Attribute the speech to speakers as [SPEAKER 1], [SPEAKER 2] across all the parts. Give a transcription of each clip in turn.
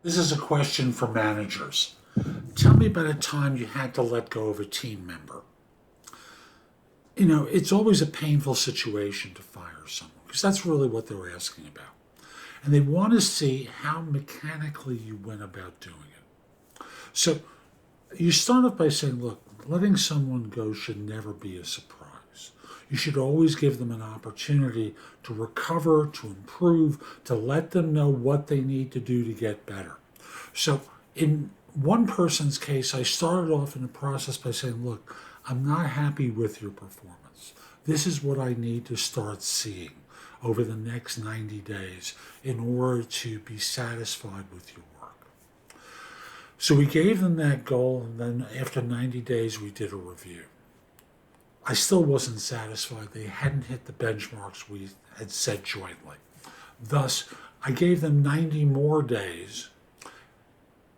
[SPEAKER 1] This is a question for managers. Tell me about a time you had to let go of a team member. It's always a painful situation to fire someone because that's really what they're asking about. And they want to see how mechanically you went about doing it. So you start off by saying, look, letting someone go should never be a surprise. You should always give them an opportunity to recover, to improve, to let them know what they need to do to get better. So in one person's case, I started off in the process by saying, look, I'm not happy with your performance. This is what I need to start seeing over the next 90 days in order to be satisfied with your work. So we gave them that goal, and then after 90 days, we did a review. I still wasn't satisfied. They hadn't hit the benchmarks we had set jointly. Thus, I gave them 90 more days,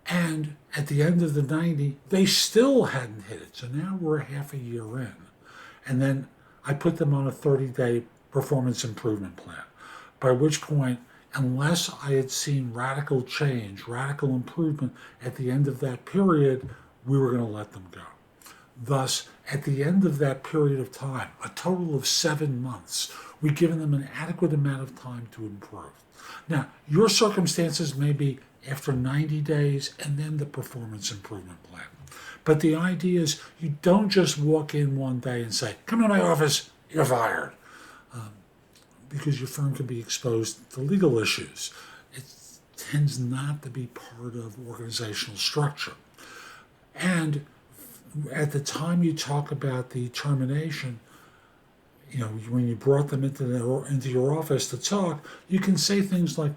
[SPEAKER 1] and at the end of the 90, they still hadn't hit it. So now we're half a year in. And then I put them on a 30-day performance improvement plan, by which point, unless I had seen radical change, radical improvement at the end of that period, we were going to let them go. Thus, at the end of that period of time, a total of 7 months, we've given them an adequate amount of time to improve. Now, your circumstances may be after 90 days and then the performance improvement plan. But the idea is you don't just walk in one day and say, come to my office, you're fired. Because your firm can be exposed to legal issues. It tends not to be part of organizational structure. And at the time you talk about the termination, when you brought them into your office to talk, you can say things like,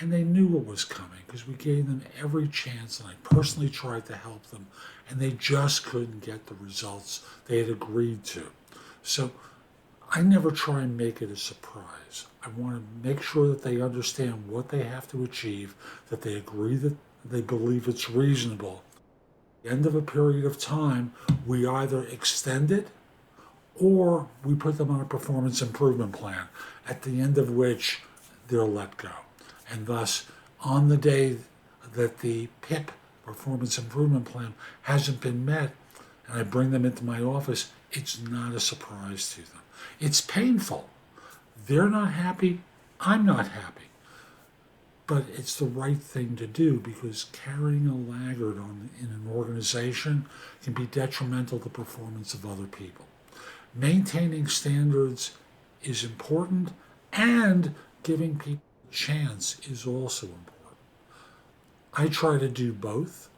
[SPEAKER 1] and they knew what was coming because we gave them every chance and I personally tried to help them and they just couldn't get the results they had agreed to. So I never try and make it a surprise. I want to make sure that they understand what they have to achieve, that they agree that they believe it's reasonable. At the end of a period of time, we either extend it or we put them on a performance improvement plan, at the end of which they're let go. And thus, on the day that the PIP, performance improvement plan, hasn't been met, and I bring them into my office, it's not a surprise to them. It's painful. They're not happy. I'm not happy. But it's the right thing to do because carrying a laggard in an organization can be detrimental to the performance of other people. Maintaining standards is important, and giving people a chance is also important. I try to do both,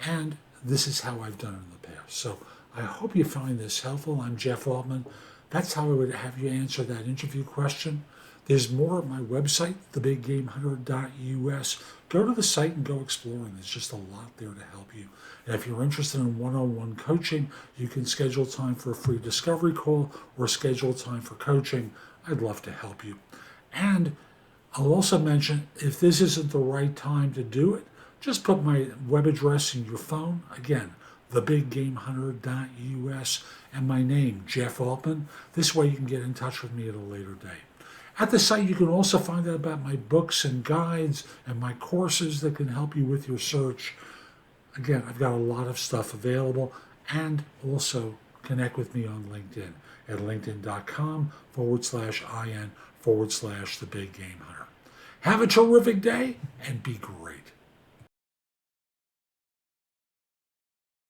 [SPEAKER 1] and this is how I've done it in the past. So I hope you find this helpful. I'm Jeff Altman. That's how I would have you answer that interview question. There's more at my website, thebiggamehunter.us. Go to the site and go exploring. There's just a lot there to help you. And if you're interested in one-on-one coaching, you can schedule time for a free discovery call or schedule time for coaching. I'd love to help you. And I'll also mention, if this isn't the right time to do it, just put my web address in your phone. Again, thebiggamehunter.us, and my name, Jeff Altman. This way you can get in touch with me at a later date. At the site, you can also find out about my books and guides and my courses that can help you with your search. Again, I've got a lot of stuff available, and also connect with me on LinkedIn at linkedin.com/IN/The Big Game Hunter. Have a terrific day and be great.